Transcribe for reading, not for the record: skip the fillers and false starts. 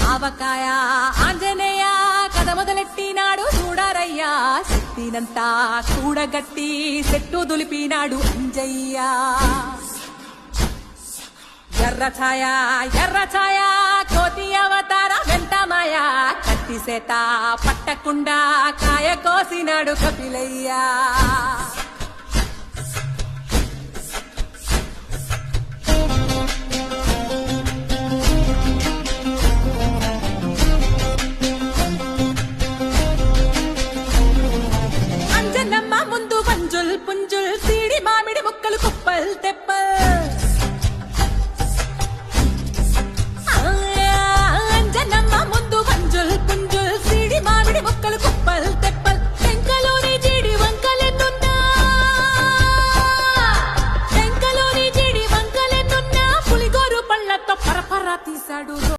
ఆవకాయ ఆంజనేయ కథ మొదలెట్టినాడు చూడరయ్యా శక్తినంతా కూడగట్టి చెట్టు దులిపినాడు అంజయ్య ఎర్ర ఛాయ కోతి అవతార వెంటమాయ కత్తి సేత పట్టకుండా కాయ కోసినాడు కపిలయ్యా